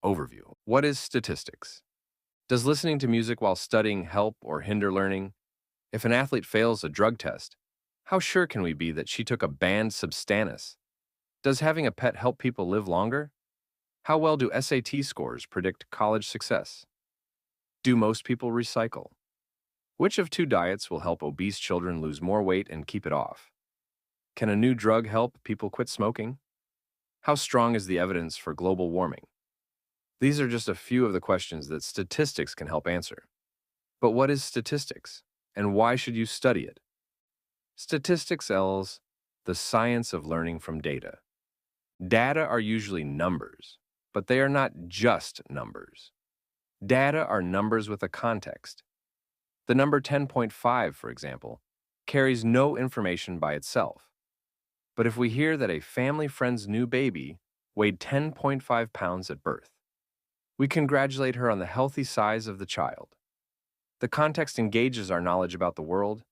Overview. What is statistics? Does listening to music while studying help or hinder learning? If an athlete fails a drug test, how sure can we be that she took a banned substance? Does having a pet help people live longer? How well do SAT scores predict college success? Do most people recycle? Which of two diets will help obese children lose more weight and keep it off? Can a new drug help people quit smoking? How strong is the evidence for global warming? These are just a few of the questions that statistics can help answer. But what is statistics, and why should you study it? Statistics is the science of learning from data. Data are usually numbers, but they are not just numbers. Data are numbers with a context. The number 10.5, for example, carries no information by itself. But if we hear that a family friend's new baby weighed 10.5 pounds at birth, we congratulate her on the healthy size of the child. The context engages our knowledge about the world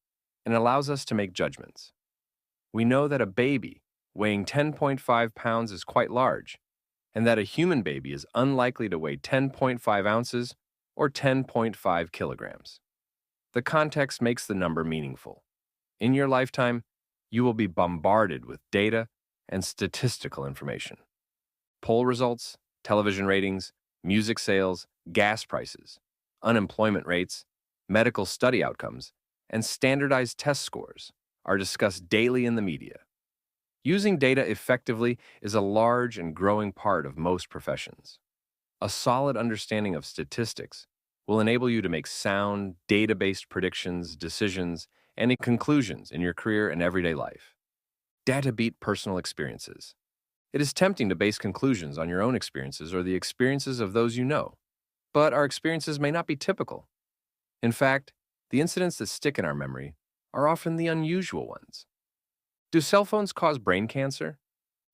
and allows us to make judgments. We know that a baby weighing 10.5 pounds is quite large, and that a human baby is unlikely to weigh 10.5 ounces or 10.5 kilograms. The context makes the number meaningful. In your lifetime, you will be bombarded with data and statistical information. Poll results, television ratings, music sales, gas prices, unemployment rates, medical study outcomes, and standardized test scores are discussed daily in the media. Using data effectively is a large and growing part of most professions. A solid understanding of statistics will enable you to make sound, data-based predictions, decisions, and conclusions in your career and everyday life. Data beat personal experiences. It is tempting to base conclusions on your own experiences or the experiences of those you know, but our experiences may not be typical. In fact, the incidents that stick in our memory are often the unusual ones. Do cell phones cause brain cancer?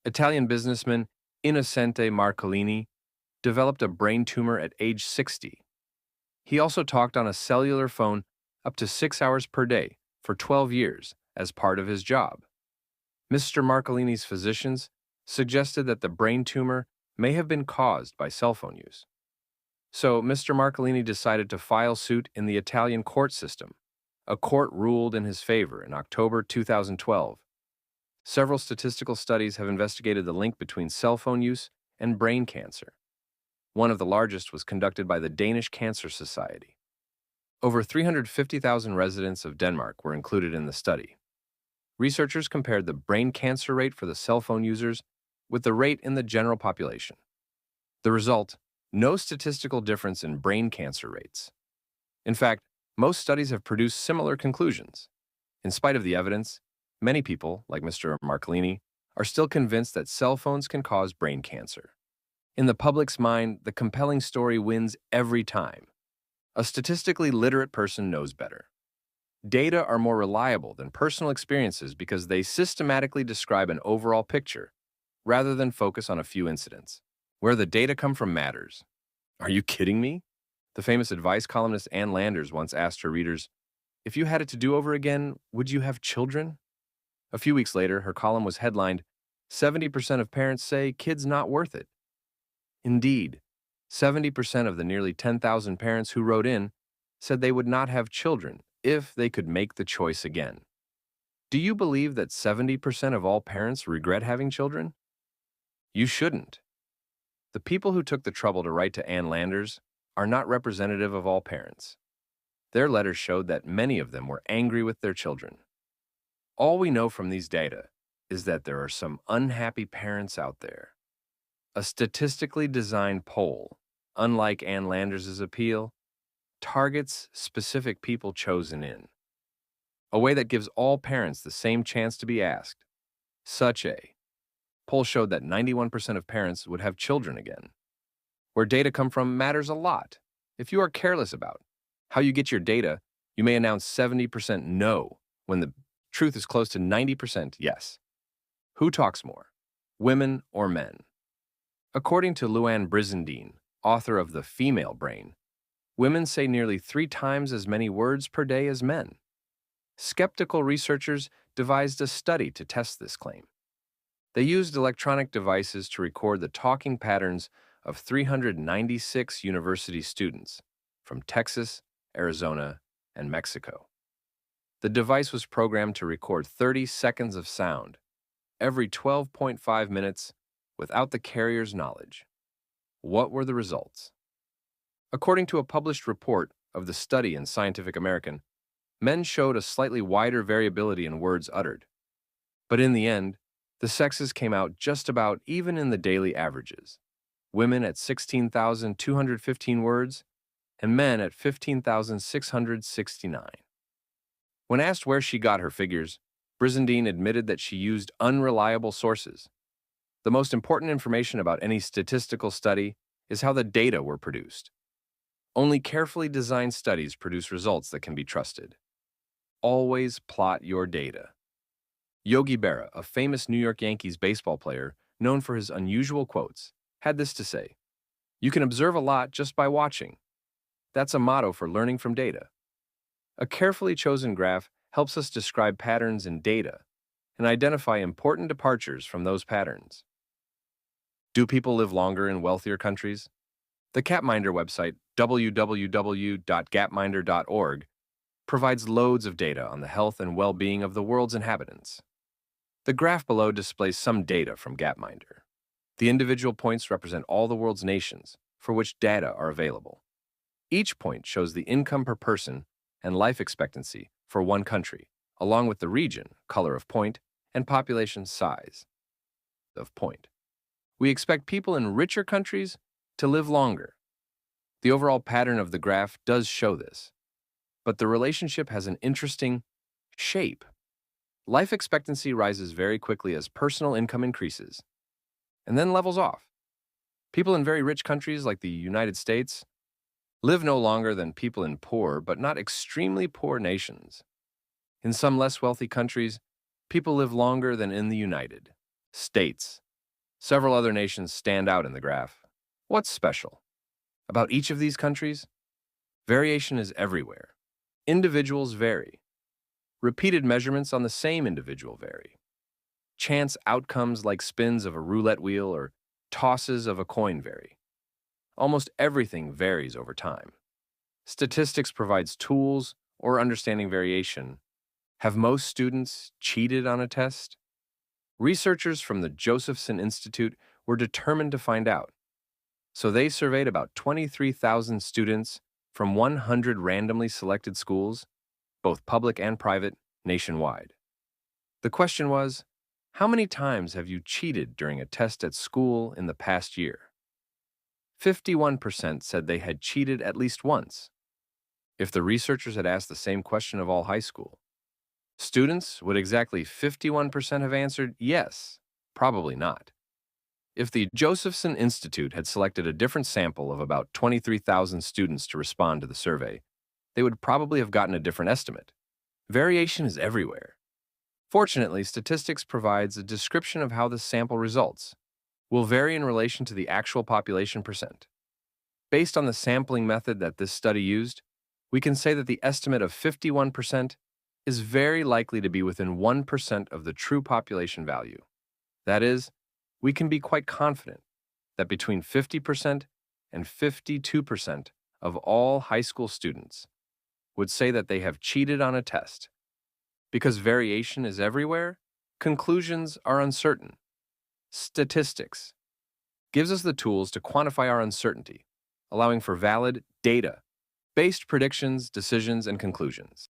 Italian businessman Innocente Marcolini developed a brain tumor at age 60. He also talked on a cellular phone up to 6 hours per day for 12 years as part of his job. Mr. Marcolini's physicians suggested that the brain tumor may have been caused by cell phone use. So Mr. Marcolini decided to file suit in the Italian court system. A court ruled in his favor in October 2012. Several statistical studies have investigated the link between cell phone use and brain cancer. One of the largest was conducted by the Danish Cancer Society. Over 350,000 residents of Denmark were included in the study. Researchers compared the brain cancer rate for the cell phone users with the rate in the general population. The result: no statistical difference in brain cancer rates. In fact, most studies have produced similar conclusions. In spite of the evidence, many people, like Mr. Marcolini, are still convinced that cell phones can cause brain cancer. In the public's mind, the compelling story wins every time. A statistically literate person knows better. Data are more reliable than personal experiences because they systematically describe an overall picture rather than focus on a few incidents. Where the data come from matters. Are you kidding me? The famous advice columnist Ann Landers once asked her readers, "If you had it to do over again, would you have children?" A few weeks later, her column was headlined, "70% of parents say kids not worth it." Indeed, 70% of the nearly 10,000 parents who wrote in said they would not have children if they could make the choice again. Do you believe that 70% of all parents regret having children? You shouldn't. The people who took the trouble to write to Ann Landers are not representative of all parents. Their letters showed that many of them were angry with their children. All we know from these data is that there are some unhappy parents out there. A statistically designed poll, unlike Ann Landers' appeal, targets specific people chosen in a way that gives all parents the same chance to be asked. Such a poll showed that 91% of parents would have children again. Where data come from matters a lot. If you are careless about how you get your data, you may announce 70% no when the truth is close to 90% yes. Who talks more, women or men? According to Luann Brizendine, author of The Female Brain, women say nearly 3 times as many words per day as men. Skeptical researchers devised a study to test this claim. They used electronic devices to record the talking patterns of 396 university students from Texas, Arizona, and Mexico. The device was programmed to record 30 seconds of sound every 12.5 minutes without the carrier's knowledge. What were the results? According to a published report of the study in Scientific American, men showed a slightly wider variability in words uttered. But in the end, the sexes came out just about even in the daily averages. Women at 16,215 words and men at 15,669. When asked where she got her figures, Brizendine admitted that she used unreliable sources. The most important information about any statistical study is how the data were produced. Only carefully designed studies produce results that can be trusted. Always plot your data. Yogi Berra, a famous New York Yankees baseball player known for his unusual quotes, had this to say: "You can observe a lot just by watching." That's a motto for learning from data. A carefully chosen graph helps us describe patterns in data and identify important departures from those patterns. Do people live longer in wealthier countries? The Gapminder website, www.gapminder.org, provides loads of data on the health and well-being of the world's inhabitants. The graph below displays some data from Gapminder. The individual points represent all the world's nations for which data are available. Each point shows the income per person and life expectancy for one country, along with the region, color of point, and population size of point. We expect people in richer countries to live longer. The overall pattern of the graph does show this, but the relationship has an interesting shape. Life expectancy rises very quickly as personal income increases, and then levels off. People in very rich countries like the United States live no longer than people in poor but not extremely poor nations. In some less wealthy countries, people live longer than in the United States. Several other nations stand out in the graph. What's special about each of these countries? Variation is everywhere. Individuals vary. Repeated measurements on the same individual vary. Chance outcomes like spins of a roulette wheel or tosses of a coin vary. Almost everything varies over time. Statistics provides tools or understanding variation. Have most students cheated on a test? Researchers from the Josephson Institute were determined to find out. So they surveyed about 23,000 students from 100 randomly selected schools, both public and private, nationwide. The question was, how many times have you cheated during a test at school in the past year? 51% said they had cheated at least once. If the researchers had asked the same question of all high school students, would exactly 51% have answered yes? Probably not. If the Josephson Institute had selected a different sample of about 23,000 students to respond to the survey, they would probably have gotten a different estimate. Variation is everywhere. Fortunately, statistics provides a description of how the sample results will vary in relation to the actual population percent. Based on the sampling method that this study used, we can say that the estimate of 51% is very likely to be within 1% of the true population value. That is, we can be quite confident that between 50% and 52% of all high school students would say that they have cheated on a test. Because variation is everywhere, conclusions are uncertain. Statistics gives us the tools to quantify our uncertainty, allowing for valid, data-based predictions, decisions, and conclusions.